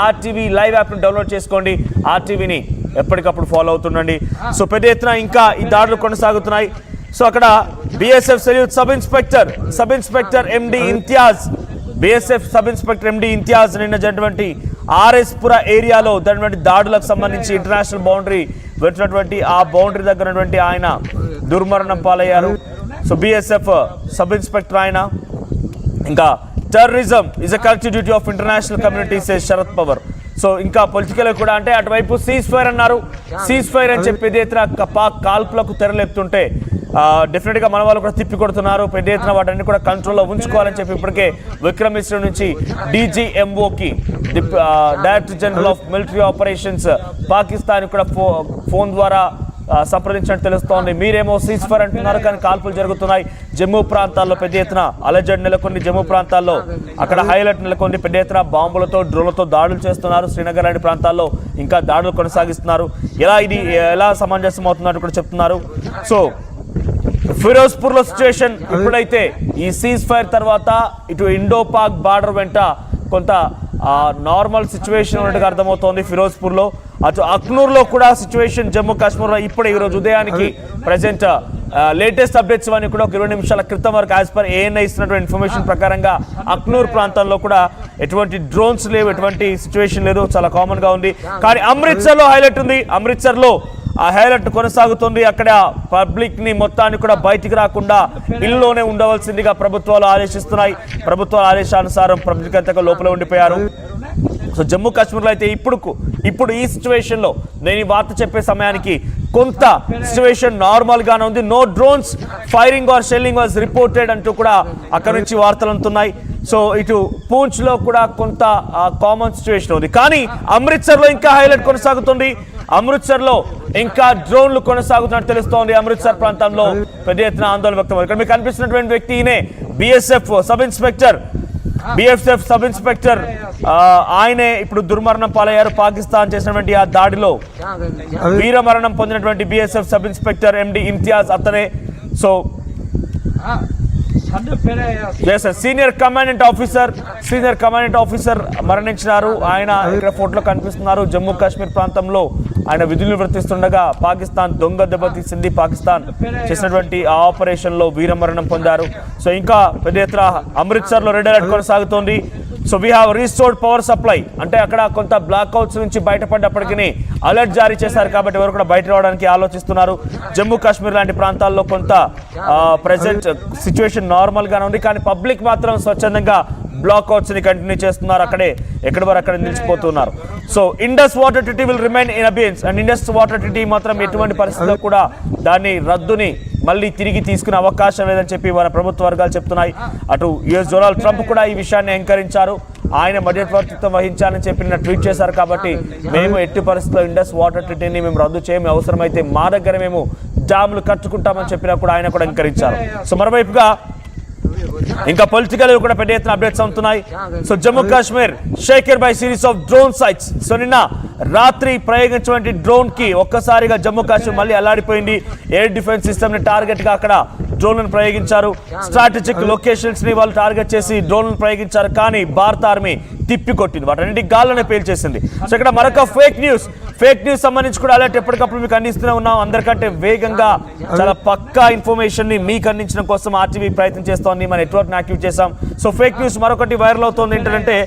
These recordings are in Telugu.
ఆర్టీవీ లైవ్ యాప్ని డౌన్లోడ్ చేసుకోండి. ఆర్టీవీని ఎప్పటికప్పుడు ఫాలో అవుతుండండి. సో పెద్ద ఎత్తున ఇంకా ఈ దాడులు కొనసాగుతున్నాయి. సో అక్కడ BSF salute sub inspector MD Imtiaz, BSF sub inspector MD Imtiaz నిన్న జరిగినటువంటి ఆర్ఎస్పుర ఏరియాలో జరిగినటువంటి దాడులకు సంబంధించి ఇంటర్నేషనల్ బౌండరీ వచ్చినటువంటి ఆ బౌండరీ దగ్గర ఉన్నటువంటి ఆయన దుర్మరణం పాలయ్యారు. సో బీఎస్ఎఫ్ సబ్ ఇన్స్పెక్టర్ ఆయన. ఇంకా terrorism is a collective duty of international community says Sharad Pawar. So ఇంకా పొలిటికల్ కూడా అంటే అటువైపు సీజ్ ఫైర్ అన్నారు. సీజ్ ఫైర్ అని చెప్పి పెద్ద ఎత్తున పాక్ కాల్పులకు తెరలేపుతుంటే డెఫినెట్గా మన వాళ్ళు కూడా తిప్పి కొడుతున్నారు. పెద్ద ఎత్తున వాటిని కూడా కంట్రోల్లో ఉంచుకోవాలని చెప్పి ఇప్పటికే విక్రమ్ మిశ్రా నుంచి డీజీఎంఓకి director general of military operations Pakistan కూడా ఫోన్ ద్వారా సంప్రదించినట్టు తెలుస్తోంది. మీరేమో సీజ్ ఫైర్ అంటున్నారు, కానీ కాల్పులు జరుగుతున్నాయి. జమ్మూ ప్రాంతాల్లో పెద్ద ఎత్తున అలజడి నెలకొంది. జమ్మూ ప్రాంతాల్లో అక్కడ హైలైట్ నెలకొంది. పెద్ద ఎత్తున బాంబులతో డ్రోన్లతో దాడులు చేస్తున్నారు. శ్రీనగర్ లాంటి ప్రాంతాల్లో ఇంకా దాడులు కొనసాగిస్తున్నారు. ఇది ఎలా సమంజసం అవుతున్నట్టు కూడా చెప్తున్నారు. సో ఫిరోజ్పూర్లో సిచ్యువేషన్ ఇప్పుడైతే ఈ సీజ్ ఫైర్ తర్వాత ఇటు ఇండో పాక్ బార్డర్ వెంట కొంత నార్మల్ సిచ్యువేషన్ ఉన్నట్టుగా అర్థమవుతోంది ఫిరోజ్పూర్లో. అటు అక్నూర్లో కూడా సిచ్యువేషన్ జమ్మూ కాశ్మీర్లో ఇప్పుడు ఈరోజు ఉదయానికి ప్రజెంట్ లేటెస్ట్ అప్డేట్స్ అన్ని కూడా ఒక 20 నిమిషాల క్రితం వరకు యాజ్ పర్ ఏఎన్ఐ ఇస్తున్నటువంటి ఇన్ఫర్మేషన్ ప్రకారంగా అక్నూర్ ప్రాంతంలో కూడా ఎటువంటి డ్రోన్స్ లేవు, ఎటువంటి సిచ్యువేషన్ లేదు, చాలా కామన్ గా ఉంది. కానీ అమృత్సర్లో హైలైట్ ఉంది. అమృత్సర్లో ఆ హైలైట్ కొనసాగుతుంది. అక్కడ పబ్లిక్ ని మొత్తాన్ని కూడా బయటికి రాకుండా ఇల్లులోనే ఉండవలసిందిగా ప్రభుత్వాలు ఆదేశిస్తున్నాయి. ప్రభుత్వాల ఆదేశానుసారం పబ్లిక్ అంతా లోపల ఉండిపోయారు. సో జమ్మూ కాశ్మీర్లో అయితే ఇప్పుడు ఈ సిచ్యువేషన్లో నేను ఈ వార్త చెప్పే సమయానికి కొంత సిచ్యువేషన్ నార్మల్ గానే ఉంది. No drones firing or shelling was reported అంటూ కూడా అక్కడ నుంచి వార్తలు అందుతున్నాయి. సో ఇటు పూంచ్లో కూడా కొంత కామన్ సిచ్యువేషన్ ఉంది. కానీ అమృత్సర్లో ఇంకా హైలైట్ కొనసాగుతుంది. అమృత్సర్లో ఇంకా డ్రోన్లు కొనసాగుతున్నట్టు తెలుస్తోంది. అమృత్సర్ ప్రాంతంలో పెద్ద ఎత్తున ఆందోళన వ్యక్తమవుతుంది. ఇక్కడ మీకు కనిపిస్తున్నటువంటి వ్యక్తి ఈయనే బీఎస్ఎఫ్ సబ్ ఇన్స్పెక్టర్ ఆయనే ఇప్పుడు దుర్మరణం పాలయ్యారు. పాకిస్తాన్ చేసినటువంటి ఆ దాడిలో వీరమరణం పొందినటువంటి BSF sub inspector MD Imtiaz అతనే. సో సీనియర్ కమాండెంట్ ఆఫీసర్ మరణించినారు. ఆయన ఇక్కడ ఫోటోలో కనిపిస్తున్నారు. జమ్మూ కాశ్మీర్ ప్రాంతంలో ఆయన విధులు నిర్వర్తిస్తుండగా పాకిస్తాన్ దొంగ దెబ్బతీసింది. పాకిస్తాన్ చేసినటువంటి ఆ ఆపరేషన్ లో వీరమరణం పొందారు. సో ఇంకా పెద్ద ఎత్తున అమృత్సర్ లో రెడ్ అలర్ట్ కొనసాగుతోంది. So we have restored power supply అంటే అక్కడ కొంత బ్లాక్అవుట్స్ నుంచి బయటపడ్డప్పటికీ అలర్ట్ జారీ చేశారు. కాబట్టి ఎవరు కూడా బయట రావడానికి ఆలోచిస్తున్నారు. జమ్మూ కాశ్మీర్ లాంటి ప్రాంతాల్లో కొంత ప్రెసెంట్ సిచ్యువేషన్ నార్మల్ గానే ఉంది. కానీ పబ్లిక్ మాత్రం స్వచ్ఛందంగా బ్లాక్అవుట్స్ ని కంటిన్యూ చేస్తున్నారు. ఎక్కడి వరకు అక్కడ నిలిచిపోతున్నారు. So Indus water treaty will remain in abeyance and Indus water treaty మాత్రం ఎటువంటి పరిస్థితుల్లో కూడా దాన్ని రద్దుని మళ్ళీ తిరిగి తీసుకునే అవకాశం లేదని చెప్పి మన ప్రభుత్వ వర్గాలు చెప్తున్నాయి. అటు యుఎస్ డొనాల్డ్ ట్రంప్ కూడా ఈ విషయాన్ని ఎంకరించారు. ఆయన మధ్యవర్తిత్వం వహించాలని చెప్పి నిన్న ట్వీట్ చేశారు. కాబట్టి మేము ఎట్టి పరిస్థితుల్లో ఇండస్ వాటర్ ట్రీటీని మేము రద్దు చేయము, అవసరమైతే మా దగ్గర మేము డ్యాములు కట్టుకుంటామని చెప్పినా కూడా ఆయన కూడా ఎంకరించారు. సో మరోవైపుగా ఇంకా పొలిటికల్ కూడా పెద్ద ఎత్తున అప్డేట్స్ అవుతున్నాయి. So Jammu Kashmir shaked by series of drone sites. So నిన్న రాత్రి ప్రయోగించినటువంటి డ్రోన్ కి ఒక్కసారిగా జమ్మూ కాశ్మీర్ మళ్ళీ అల్లాడిపోయింది. ఎయిర్ డిఫెన్స్ సిస్టమ్ ని టార్గెట్ గా అక్కడ డ్రోన్లను ప్రయోగించారు. స్ట్రాటజిక్ లొకేషన్స్ ని వాళ్ళు టార్గెట్ చేసి డ్రోన్లను ప్రయోగించారు. కానీ భారత ఆర్మీ తిప్పికొట్టింది, వాటన్నింటి గాల్లోనే పేల్చేసింది. సో ఇక్కడ మరొక ఫేక్ న్యూస్ సంబంధించి కూడా అలర్ట్ ఎప్పటికప్పుడు మీకు అందిస్తూనే ఉన్నాం. అందరికంటే వేగంగా చాలా పక్కా ఇన్ఫర్మేషన్ ని మీకు అందించడం కోసం ఆర్టీవీ ప్రయత్నం చేస్తోంది. మన నెట్వర్క్ యాక్టివేట్ చేసాం. సో ఫేక్ న్యూస్ మరొకటి వైరల్ అవుతోంది. ఏంటంటే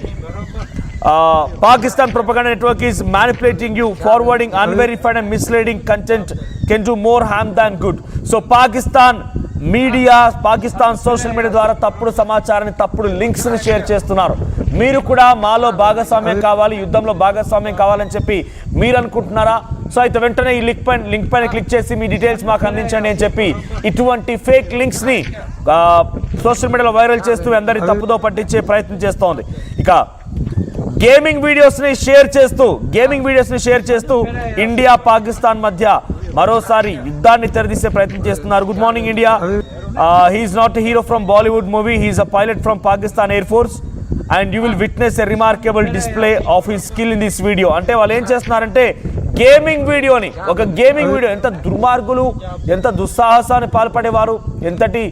Pakistan propaganda network is manipulating you, forwarding unverified and misleading content can do more harm than good. So Pakistan social media ద్వారా తప్పుడు సమాచారాన్ని, తప్పుడు లింక్స్ ని షేర్ చేస్తున్నారు. మీరు కూడా మాలో భాగస్వామ్యం కావాలి, యుద్ధంలో భాగస్వామ్యం కావాలని చెప్పి మీరు అనుకుంటున్నారా? సో అయితే వెంటనే ఈ లింక్ పైన క్లిక్ చేసి మీ డీటెయిల్స్ మాకు అందించండి అని చెప్పి ఇటువంటి ఫేక్ లింక్స్ ని సోషల్ మీడియాలో వైరల్ చేస్తూ అందరినీ తప్పుదో పట్టించే ప్రయత్నం చేస్తోంది. ఇక గేమింగ్ వీడియోస్ ని షేర్ చేస్తూ ఇండియా పాకిస్తాన్ మధ్య మరోసారి యుద్ధాన్ని తెరదీసే ప్రయత్నం చేస్తున్నారు. Good morning India. He's not a hero from Bollywood movie, he's a pilot from Pakistan air force and you will witness a remarkable display of his skill in this video. అంటే వాళ్ళు ఏం చేస్తున్నారంటే గేమింగ్ వీడియో, ఎంత దుర్మార్గులు, ఎంత దుస్సాహసాన్ని పాల్పడేవారు, ఎంతటి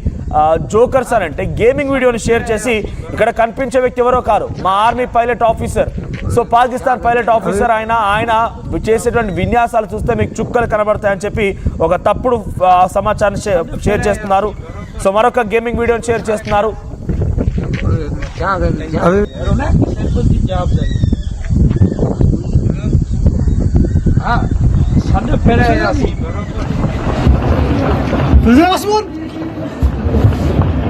జోకర్స్ అని అంటే గేమింగ్ వీడియోని షేర్ చేసి ఇక్కడ కనిపించే వ్యక్తి ఎవరో కారు మా army pilot officer. So Pakistan pilot officer ఆయన చేసేటువంటి విన్యాసాలు చూస్తే మీకు చుక్కలు కనబడతాయని చెప్పి ఒక తప్పుడు సమాచారాన్ని షేర్ చేస్తున్నారు. సో మరొక గేమింగ్ వీడియోని షేర్ చేస్తున్నారు.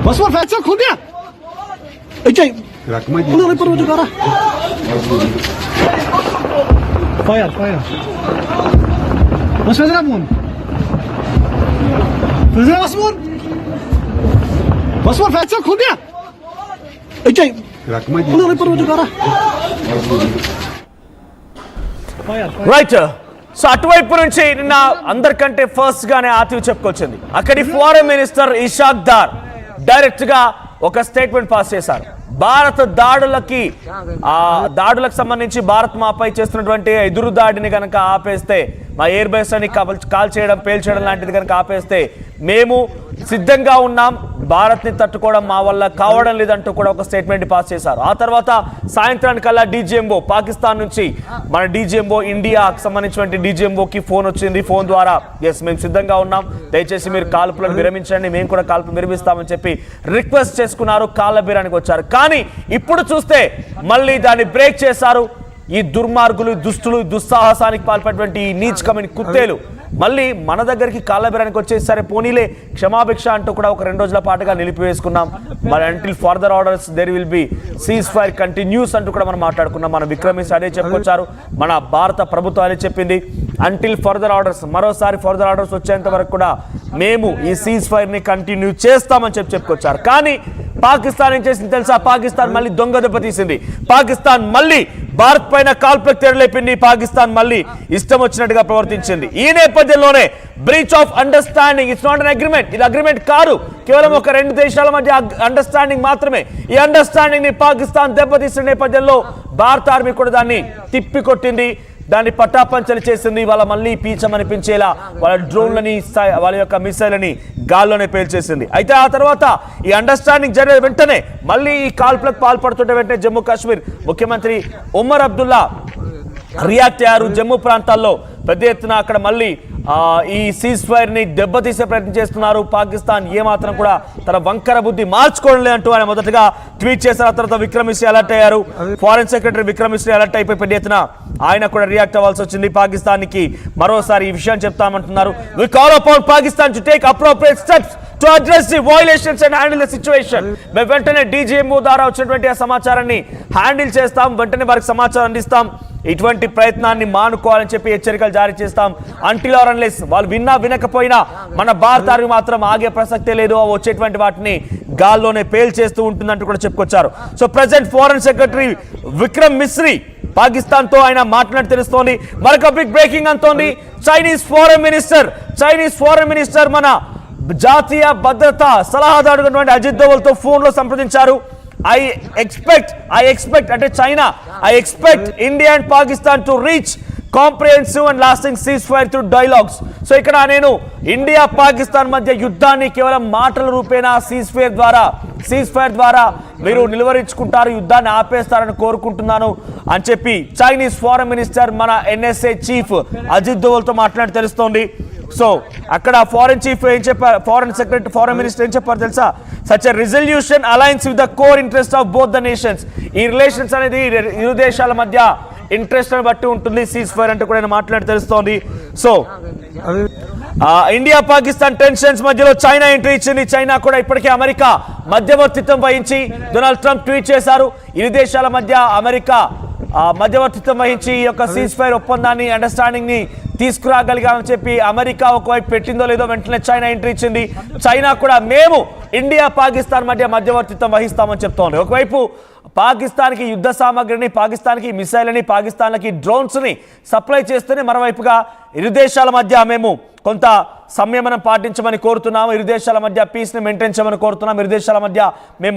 Basman fenster खुल गया अच्छा उन्होंने पर वो जो करा फायर बस फैजरा मोन basman fenster खुल गया अच्छा उन्होंने पर वो जो करा రైట్. సో అటువైపు నుంచి నిన్న అందరికంటే ఫస్ట్ గానే ఆతివ్ చెప్పుకొచ్చింది. అక్కడి foreign minister Ishaq Dar direct గా ఒక స్టేట్మెంట్ పాస్ చేశారు. భారత దాడులకు సంబంధించి భారత్ మాపై చేస్తున్నటువంటి ఎదురు దాడిని కనుక ఆపేస్తే, మా ఎయిర్ బేస్ అని కాల్ చేయడం పేల్చేయడం లాంటిది కనుక ఆపేస్తే మేము సిద్ధంగా ఉన్నాం, భారత్ని తట్టుకోవడం మా వల్ల కావడం లేదంటూ కూడా ఒక స్టేట్మెంట్ పాస్ చేశారు. ఆ తర్వాత సాయంత్రానికల్లా డీజీఎంఓ పాకిస్తాన్ నుంచి మన డీజీఎంఓ ఇండియాకి సంబంధించినటువంటి డీజీఎంఓకి ఫోన్ వచ్చింది. ఫోన్ ద్వారా ఎస్ మేము సిద్ధంగా ఉన్నాం, దయచేసి మీరు కాల్పులను విరమించండి, మేము కూడా కాల్పులు విరమిస్తామని చెప్పి రిక్వెస్ట్ చేసుకున్నారు. కాళ్ళ బీరానికి వచ్చారు. కానీ ఇప్పుడు చూస్తే మళ్ళీ దాన్ని బ్రేక్ చేశారు. ఈ దుర్మార్గులు, దుష్టులు, దుస్సాహసానికి పాల్పడినటువంటి ఈ నీచ్ కమిటీ కుత్తేలు మళ్ళీ మన దగ్గరికి కాళ్ళబేరానికి వచ్చేసి సరే పోనీలే క్షమాభిక్ష అంటూ కూడా ఒక 2 రోజుల పాటుగా నిలిపివేసుకున్నాం. మరి until further orders there will be ceasefire continues అంటూ కూడా మనం మాట్లాడుకున్నాం. మన విక్రమ్ మిశ్రా అదే చెప్పుకొచ్చారు, మన భారత ప్రభుత్వం అదే చెప్పింది. అంటిల్ ఫర్దర్ ఆర్డర్స్, మరోసారి ఫర్దర్ ఆర్డర్స్ వచ్చేంత వరకు కూడా మేము ఈ సీజ్ ఫైర్ ని కంటిన్యూ చేస్తామని చెప్పుకొచ్చారు. కానీ పాకిస్తాన్ ఏం చేసింది తెలుసా? పాకిస్తాన్ మళ్ళీ దొంగ దెబ్బతీసింది. పాకిస్తాన్ మళ్ళీ భారత్ పైన కాల్పులకు తెరలేపింది. పాకిస్తాన్ మళ్ళీ ఇష్టం వచ్చినట్టుగా ప్రవర్తించింది. ఈ నేపథ్యంలోనే breach of understanding, it's not an agreement, ఇది అగ్రిమెంట్ కాదు, కేవలం ఒక 2 దేశాల మధ్య అండర్స్టాండింగ్ మాత్రమే. ఈ అండర్స్టాండింగ్ ని పాకిస్తాన్ దెబ్బతీసిన నేపథ్యంలో భారత ఆర్మీ కూడా దాన్ని తిప్పికొట్టింది, దాన్ని పటాపంచలు చేసింది. వాళ్ళ మళ్ళీ పీచమనిపించేలా వాళ్ళ డ్రోన్లని, వాళ్ళ యొక్క మిసైల్ని గాల్లోనే పేల్చేసింది. అయితే ఆ తర్వాత ఈ అండర్స్టాండింగ్ జరిగిన వెంటనే మళ్ళీ ఈ కాల్పులకు పాల్పడుతుంటే వెంటనే జమ్మూ కాశ్మీర్ ముఖ్యమంత్రి ఉమర్ అబ్దుల్లా రియాక్ట్ అయ్యారు. జమ్మూ ప్రాంతాల్లో పెద్ద ఎత్తున అక్కడ మళ్ళీ ఈ సీజ్ ఫైర్ ని దెబ్బతీసే ప్రయత్నం చేస్తున్నారు. పాకిస్తాన్ ఏమాత్రం కూడా తన వంకర బుద్ధి మార్చుకోవడం అంటూ ఆయన మొదటగా ట్వీట్ చేశారు. ఆ తర్వాత విక్రమ్ మిశ్రీ అలర్ట్ అయ్యారు. Foreign secretary Vikram Misri alert అయిపోయి పెద్ద ఎత్తున ఆయన కూడా రియాక్ట్ అవ్వాల్సి వచ్చింది. పాకిస్తాన్ కి మరోసారి ఈ విషయాన్ని చెప్తామంటున్నారు. We call upon Pakistan to take appropriate steps to address the violations and handle the situation. మేము వెంటనే డీజీఎంఓ ద్వారా వచ్చినటువంటి ఆ సమాచారాన్ని హ్యాండిల్ చేస్తాం, వెంటనే వారికి సమాచారం అందిస్తాం, ఇటువంటి ప్రయత్నాన్ని మానుకోవాలని చెప్పి హెచ్చరికలు జారీ చేస్తాం. అంటిల్ ఆర్ అన్లెస్ వాళ్ళు వినకపోయినా మన భారత ఆర్మీ మాత్రం ఆగే ప్రసక్తే లేదు, వచ్చేటువంటి వాటిని గాల్లోనే పేల్చేస్తూ ఉంటుందంటూ కూడా చెప్పుకొచ్చారు. So president foreign secretary Vikram Misri Pakistan తో ఆయన మాట్లాడి తెలుస్తోంది. మరొక బిగ్ బ్రేకింగ్ అంతోంది. చైనీస్ ఫారెన్ మినిస్టర్ మన జాతీయ భద్రతా సలహాదారు అజిత్ దోవల్ తో ఫోన్ లో సంప్రదించారు. I expect అంటే China I expect India and Pakistan to reach comprehensive and lasting ceasefire through dialogues. So ఇక్కడ నేను ఇండియా పాకిస్తాన్ మధ్య యుద్ధాన్ని కేవలం మాటల రూపేణా సీజ్ ఫైర్ ద్వారా మీరు నిలువరించుకుంటారు, యుద్ధాన్ని ఆపేస్తారని కోరుకుంటున్నాను అని చెప్పి చైనీస్ ఫారెన్ మినిస్టర్ మన NSA చీఫ్ అజిత్ దోవల్ తో మాట్లాడి తెలుస్తోంది. సో అక్కడ ఫారెన్ చీఫ్ ఏం చెప్పారు, ఫారెన్ మినిస్టర్ ఏం చెప్పారు తెలుసా? Such a resolution aligns with the core interest of both the nations. ఈ రిలేషన్స్ అనేది ఇరు దేశాల మధ్య ఇంట్రెస్ట్ అని బట్టి ఉంటుంది సీజ్ ఫైర్ అంటూ కూడా మాట్లాడి తెలుస్తోంది. సో ఇండియా పాకిస్తాన్ టెన్షన్స్ మధ్యలో చైనా ఎంట్రీ ఇచ్చింది. చైనా కూడా ఇప్పటికే అమెరికా మధ్యవర్తిత్వం వహించి డొనాల్డ్ ట్రంప్ ట్వీట్ చేశారు. ఇరు దేశాల మధ్య అమెరికా మధ్యవర్తిత్వం వహించి ఈ యొక్క సీజ్ ఫైర్ ఒప్పందాన్ని, అండర్స్టాండింగ్ ని తీసుకురాగలిగామని చెప్పి అమెరికా ఒకవైపు పెట్టిందో లేదో వెంటనే చైనా ఎంట్రీ ఇచ్చింది. చైనా కూడా మేము ఇండియా పాకిస్తాన్ మధ్య మధ్యవర్తిత్వం వహిస్తామని చెప్తోంది. ఒకవైపు పాకిస్తాన్కి యుద్ధ సామాగ్రిని, పాకిస్తాన్కి మిసైల్ని, పాకిస్తాన్కి డ్రోన్స్ని సప్లై చేస్తేనే మరోవైపుగా ఇరు దేశాల మధ్య మేము కొంత సంయమనం పాటించమని కోరుతున్నాము, ఇరు దేశాల మధ్య పీస్ని మెయింటైన్ చేయమని కోరుతున్నాం, ఇరు దేశాల మధ్య మేము